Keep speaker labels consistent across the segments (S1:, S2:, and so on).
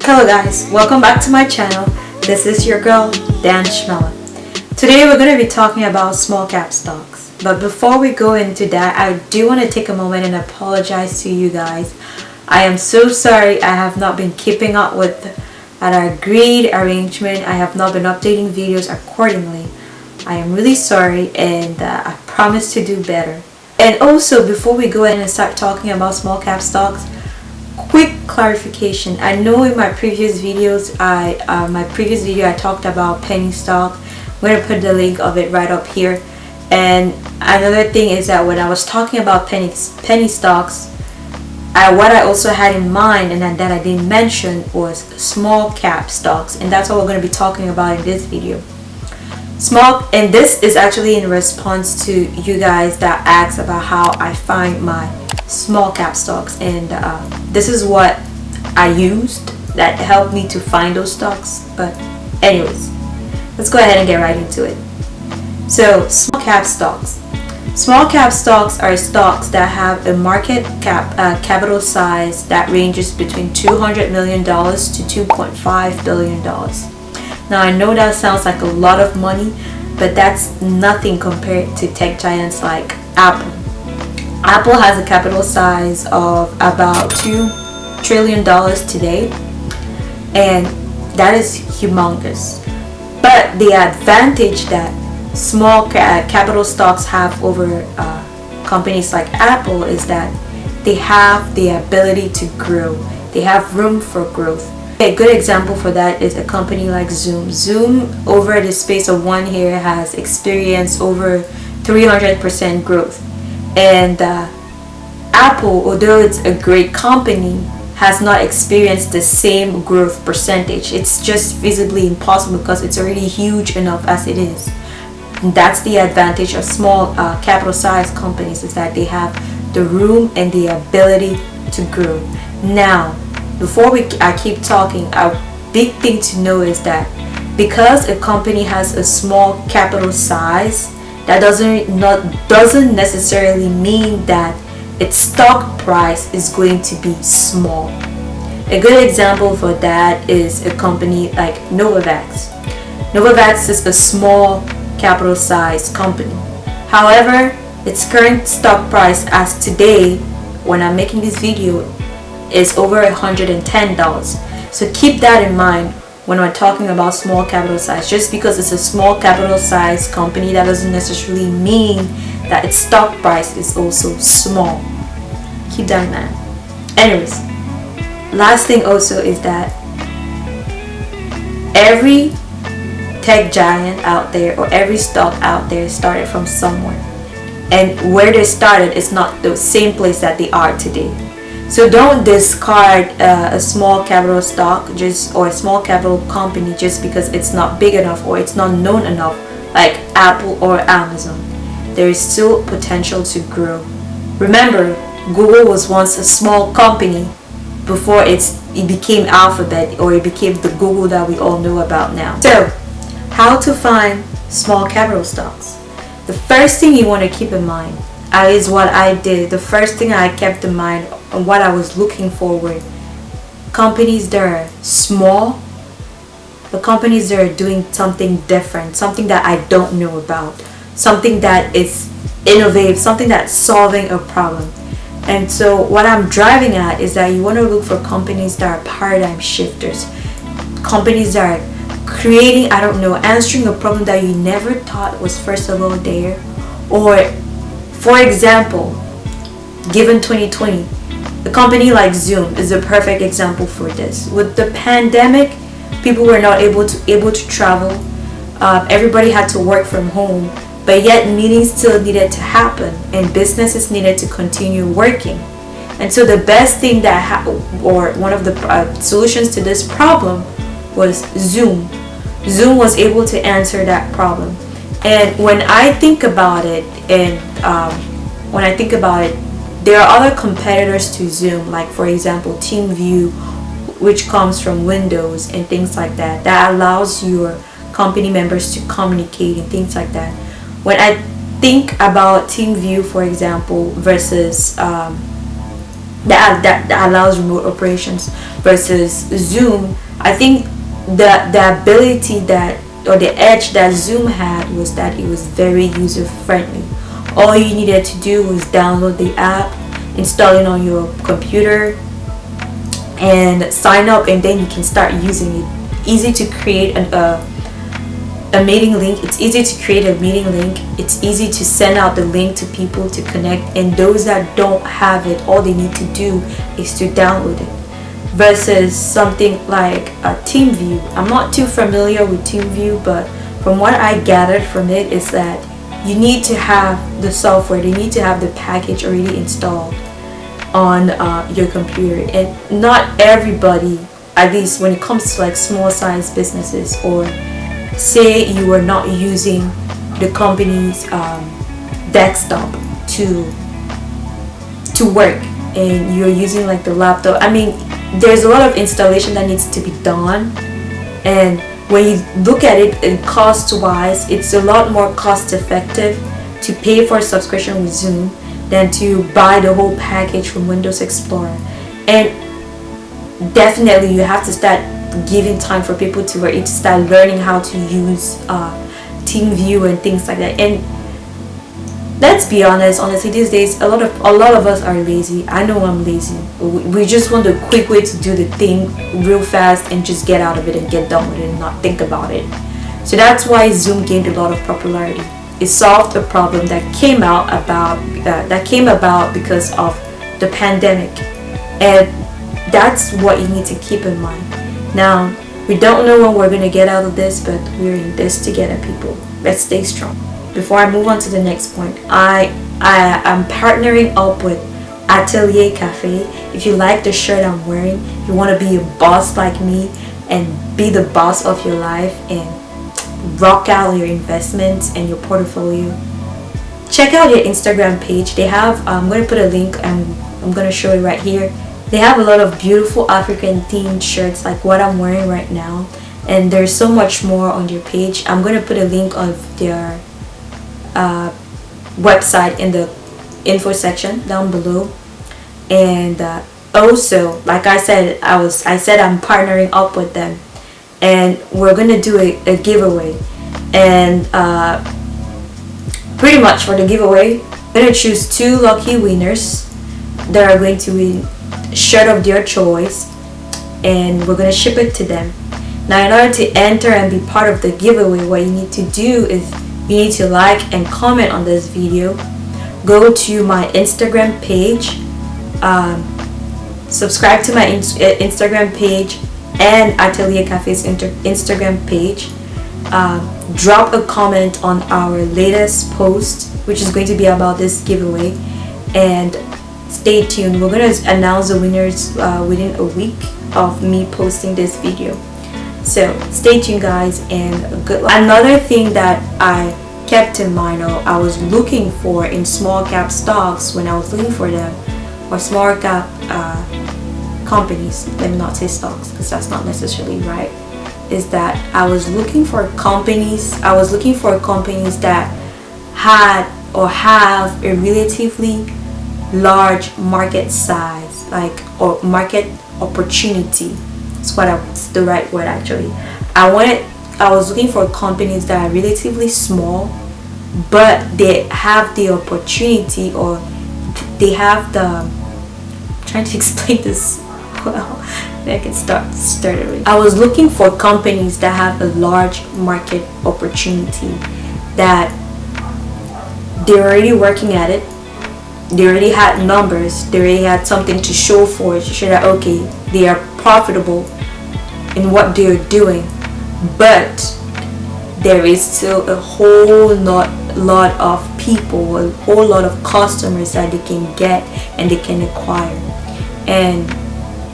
S1: Hello guys, welcome back to my channel. This is your girl, Dan Schmella. Today we're going to be talking about small cap stocks. But before we go into that, I do want to take a moment and apologize to you guys. I am so sorry I have not been keeping up with our agreed arrangement. I have not been updating videos accordingly. I am really sorry, and I promise to do better. And also, before we go ahead and start talking about small cap stocks, quick clarification. I know in my previous videos, I talked about penny stock. I'm going to put the link of it right up here. And another thing is that when I was talking about penny stocks, what I also had in mind and that I didn't mention was small cap stocks, and that's what we're going to be talking about in this video. And this is actually in response to you guys that asked about how I find my small cap stocks, and this is what I used that helped me to find those stocks. But anyways, let's go ahead and get right into it. So small cap stocks are stocks that have a market capital size that ranges between $200 million to $2.5 billion. Now I know that sounds like a lot of money, but that's nothing compared to tech giants like Apple. Apple has a capital size of about $2 trillion today, and that is humongous. But the advantage that small capital stocks have over companies like Apple is that they have the ability to grow. They have room for growth. A good example for that is a company like Zoom. Zoom, over the space of 1 year, has experienced over 300% growth. And Apple, although it's a great company, has not experienced the same growth percentage. It's just visibly impossible because it's already huge enough as it is. And that's the advantage of small capital size companies, is that they have the room and the ability to grow. Now, before I keep talking, a big thing to know is that because a company has a small capital size, that doesn't necessarily mean that its stock price is going to be small. A good example for that is a company like Novavax. Novavax is a small capital size company. However, its current stock price as today, when I'm making this video, is over $110. So keep that in mind when we're talking about small capital size. Just because it's a small capital size company, that doesn't necessarily mean that its stock price is also small. Keep that in mind. Anyways, last thing also is that every tech giant out there, or every stock out there, started from somewhere, and where they started is not the same place that they are today. So don't discard a small capital stock or a small capital company just because it's not big enough or it's not known enough, like Apple or Amazon. There is still potential to grow. Remember, Google was once a small company before it became Alphabet, or it became the Google that we all know about now. So, how to find small capital stocks? The first thing you want to keep in mind, at least what I did, the first thing I kept in mind and what I was looking for were companies that are small, but companies that are doing something different, something that I don't know about, something that is innovative, something that's solving a problem. And so what I'm driving at is that you want to look for companies that are paradigm shifters, companies that are creating, answering a problem that you never thought was first of all there. Or, for example, given 2020, a company like Zoom is a perfect example for this. With the pandemic, people were not able to travel. Everybody had to work from home, but yet meetings still needed to happen, and businesses needed to continue working. And so the best thing one of the solutions to this problem was Zoom. Zoom was able to answer that problem. And when I think about it, there are other competitors to Zoom, like for example TeamView, which comes from Windows and things like that, that allows your company members to communicate and things like that. When I think about TeamView, for example, versus that allows remote operations. Versus Zoom, I think the ability that, or the edge that Zoom had, was that it was very user friendly. All you needed to do was download the app, install it on your computer, and sign up, and then you can start using it. Easy to create a meeting link. It's easy to create a meeting link. It's easy to send out the link to people to connect, and those that don't have it, all they need to do is to download it. Versus something like a TeamView. I'm not too familiar with TeamView, but from what I gathered from it is that you need to have the software, they need to have the package already installed on your computer. And not everybody, at least when it comes to like small size businesses, or say you are not using the company's desktop to work, and you're using like the laptop. I mean, there's a lot of installation that needs to be done, and when you look at it in cost wise, it's a lot more cost effective to pay for a subscription with Zoom than to buy the whole package from Windows Explorer. And definitely you have to start giving time for people to start learning how to use TeamView and things like that. And let's be honest, honestly, these days a lot of us are lazy. I know I'm lazy. We just want a quick way to do the thing real fast and just get out of it and get done with it and not think about it. So that's why Zoom gained a lot of popularity. It solved a problem that came about because of the pandemic, and that's what you need to keep in mind. Now, we don't know when we're going to get out of this, but we're in this together, people. Let's stay strong. Before I move on to the next point, I am partnering up with Atelier Cafe. If you like the shirt I'm wearing, you want to be a boss like me and be the boss of your life and rock out your investments and your portfolio, check out their Instagram page. They have, I'm going to put a link, and I'm going to show you right here. They have a lot of beautiful African themed shirts like what I'm wearing right now, and there's so much more on their page. I'm going to put a link of their website in the info section down below. And also, like I said, I said I'm partnering up with them, and we're going to do a giveaway. And pretty much for the giveaway, I'm going to choose 2 lucky winners that are going to win a shirt of their choice, and we're going to ship it to them. Now, in order to enter and be part of the giveaway, what you need to do is you need to like and comment on this video, go to my Instagram page, subscribe to my Instagram page and Atelier Cafe's Instagram page, drop a comment on our latest post, which is going to be about this giveaway, and stay tuned. We're going to announce the winners within a week of me posting this video. So stay tuned, guys, and good luck. Another thing that I kept in mind, or I was looking for in small cap stocks when I was looking for them, or small cap companies, let me not say stocks because that's not necessarily right, is that I was looking for companies that had or have a relatively large market size, like, or market opportunity. It's the right word actually. I was looking for companies that are relatively small, but they have the opportunity, or they have the, I'm trying to explain this well, I can start with. I was looking for companies that have a large market opportunity, that they're already working at it, they already had numbers, they already had something to show for it, to show that okay, they are profitable in what they're doing, but there is still a whole lot of people, a whole lot of customers that they can get and they can acquire. And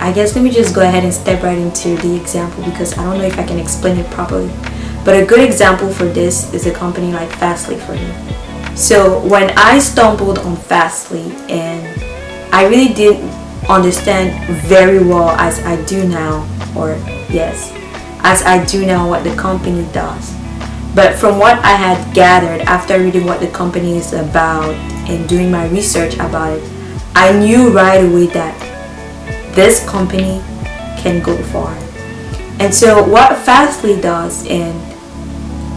S1: I guess let me just go ahead and step right into the example, because I don't know if I can explain it properly. But a good example for this is a company like Fastly for me. So when I stumbled on Fastly, and I really didn't understand very well as I do now, what the company does. But from what I had gathered after reading what the company is about and doing my research about it, I knew right away that this company can go far. And so what Fastly does, and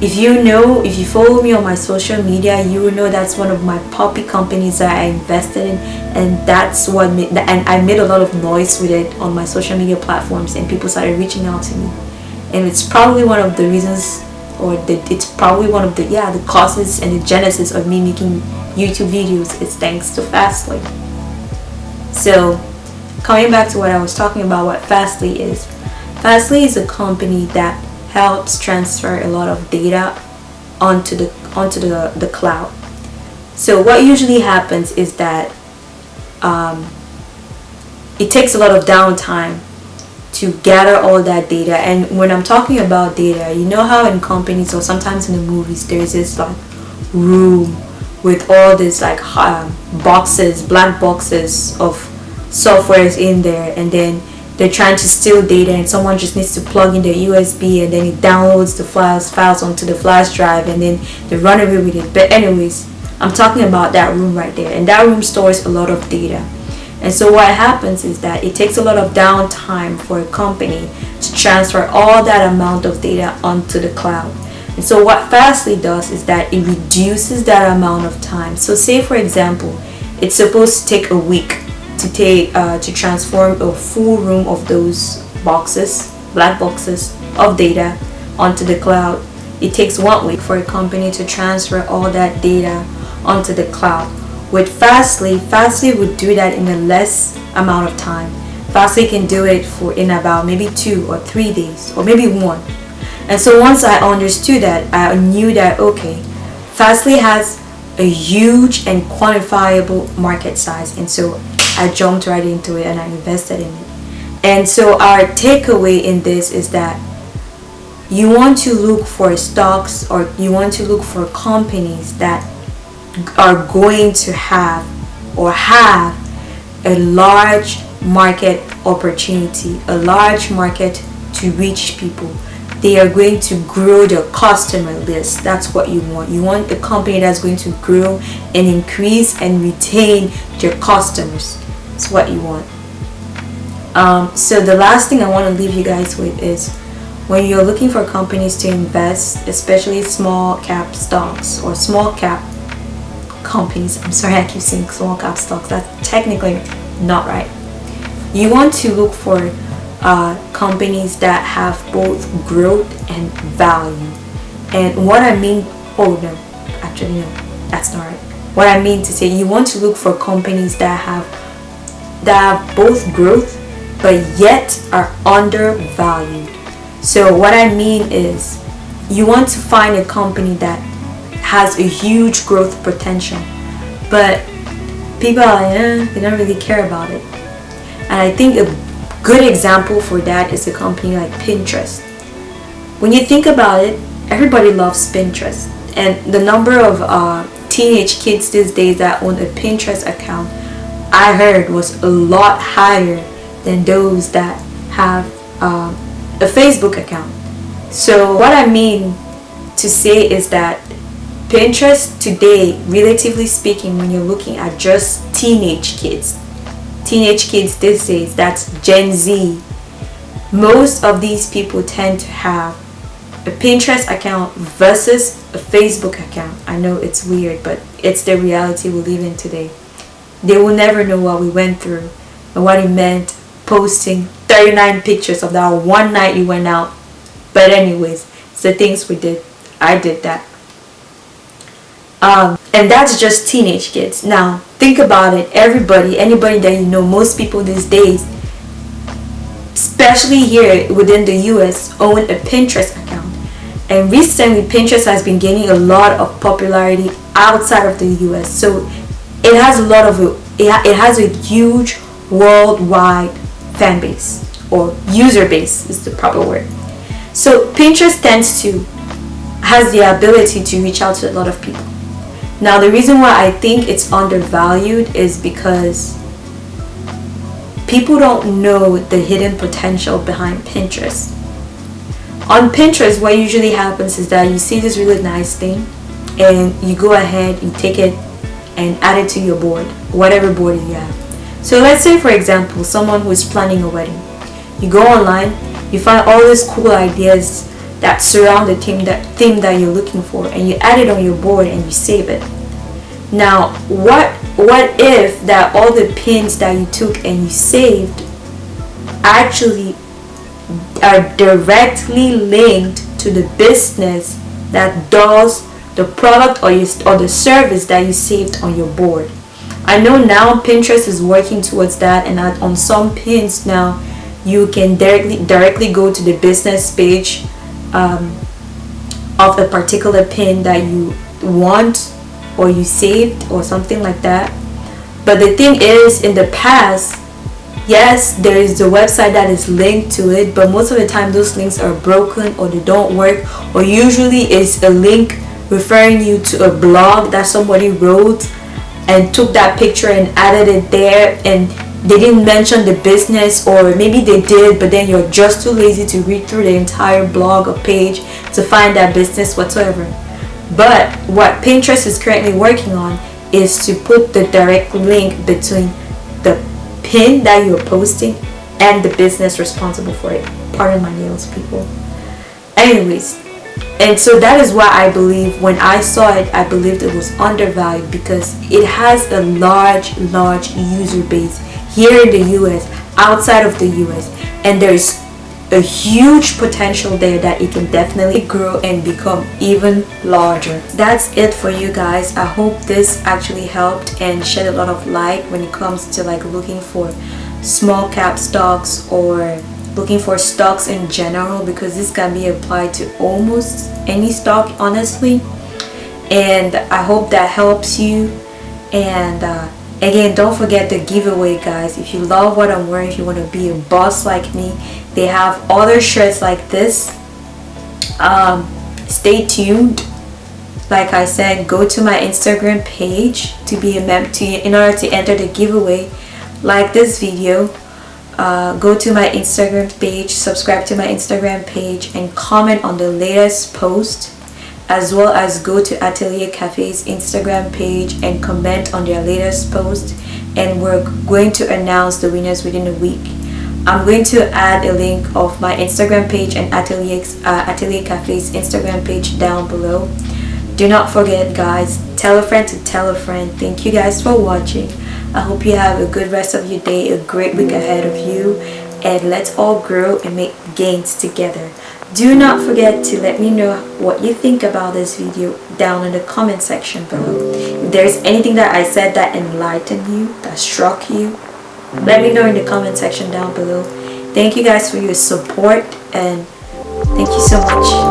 S1: if you follow me on my social media, you will know that's one of my puppy companies that I invested in, and that's what made, and I made a lot of noise with it on my social media platforms, and people started reaching out to me, and it's probably one of the reasons, it's probably one of the causes and the genesis of me making YouTube videos is thanks to Fastly. So coming back to what I was talking about, what Fastly is. Fastly is a company that helps transfer a lot of data onto the cloud. So what usually happens is that it takes a lot of downtime to gather all that data. And when I'm talking about data, you know how in companies or sometimes in the movies there's this like room with all this like boxes, black boxes of softwares in there, and then they're trying to steal data, and someone just needs to plug in their USB, and then it downloads the files onto the flash drive, and then they run away with it. But anyways, I'm talking about that room right there, and that room stores a lot of data. And so what happens is that it takes a lot of downtime for a company to transfer all that amount of data onto the cloud. And so what Fastly does is that it reduces that amount of time. So say for example, it's supposed to take a week to transform a full room of those boxes, black boxes of data onto the cloud. It takes 1 week for a company to transfer all that data onto the cloud. With Fastly would do that in a less amount of time. Fastly can do it in about maybe 2 or 3 days, or maybe 1. And so once I understood that, I knew that okay, Fastly has a huge and quantifiable market size, and so I jumped right into it and I invested in it. And so our takeaway in this is that you want to look for stocks, or you want to look for companies that are going to have a large market opportunity, a large market to reach people. They are going to grow their customer list. That's what you want. You want a company that's going to grow and increase and retain their customers. That's what you want. So the last thing I want to leave you guys with is, when you're looking for companies to invest, especially small cap stocks or small cap companies, I'm sorry I keep saying small cap stocks, that's technically not right. You want to look for companies that have both growth and value. And what I mean, that's not right. What I mean to say, you want to look for companies that have both growth but yet are undervalued. So what I mean is, you want to find a company that has a huge growth potential, but people are like, they don't really care about it. And I think a good example for that is a company like Pinterest. When you think about it, everybody loves Pinterest, and the number of teenage kids these days that own a Pinterest account, I heard, was a lot higher than those that have a Facebook account. So what I mean to say is that Pinterest today, relatively speaking, when you're looking at just teenage kids these days, that's Gen Z, most of these people tend to have a Pinterest account versus a Facebook account. I know it's weird, but it's the reality we live in today. They will never know what we went through and what it meant posting 39 pictures of that one night you went out. But anyways, it's the things we did. I did that. And that's just teenage kids. Now think about it. Anybody that you know, most people these days, especially here within the US, own a Pinterest account. And recently Pinterest has been gaining a lot of popularity outside of the US. So it has a huge worldwide fan base, or user base is the proper word. So Pinterest has the ability to reach out to a lot of people. Now the reason why I think it's undervalued is because people don't know the hidden potential behind Pinterest. On Pinterest, what usually happens is that you see this really nice thing and you go ahead, you take it and add it to your board, whatever board you have. So let's say, for example, someone who is planning a wedding. You go online, you find all these cool ideas that surround the theme that you're looking for, and you add it on your board and you save it. Now, what if that all the pins that you took and you saved actually are directly linked to the business that does the product or the service that you saved on your board? I know now Pinterest is working towards that, and on some pins now you can directly go to the business page of a particular pin that you want or you saved or something like that. But the thing is, in the past, yes, there is a website that is linked to it, but most of the time those links are broken or they don't work, or usually it's a link referring you to a blog that somebody wrote and took that picture and added it there, and they didn't mention the business, or maybe they did but then you're just too lazy to read through the entire blog or page to find that business whatsoever. But what Pinterest is currently working on is to put the direct link between the pin that you're posting and the business responsible for it. Pardon my nails, people. Anyways, and so that is why I believe, when I saw it, I believed it was undervalued, because it has a large user base here in the US, outside of the US, and there is a huge potential there that it can definitely grow and become even larger. That's it for you guys. I hope this actually helped and shed a lot of light when it comes to like looking for small cap stocks or looking for stocks in general, because this can be applied to almost any stock, honestly. And I hope that helps you. And again, don't forget the giveaway, guys. If you love what I'm wearing, if you want to be a boss like me, they have other shirts like this. Stay tuned. Like I said, go to my Instagram page to be a in order to enter the giveaway. Like this video, go to my Instagram page, subscribe to my Instagram page, and comment on the latest post, as well as go to Atelier Cafe's Instagram page and comment on their latest post, and we're going to announce the winners within a week. I'm going to add a link of my Instagram page and Atelier Cafe's Instagram page down below. Do not forget, guys, tell a friend to tell a friend. Thank you guys for watching. I hope you have a good rest of your day, a great week ahead of you, and let's all grow and make gains together. Do not forget to let me know what you think about this video down in the comment section below. If there's anything that I said that enlightened you, that struck you, let me know in the comment section down below. Thank you guys for your support, and thank you so much.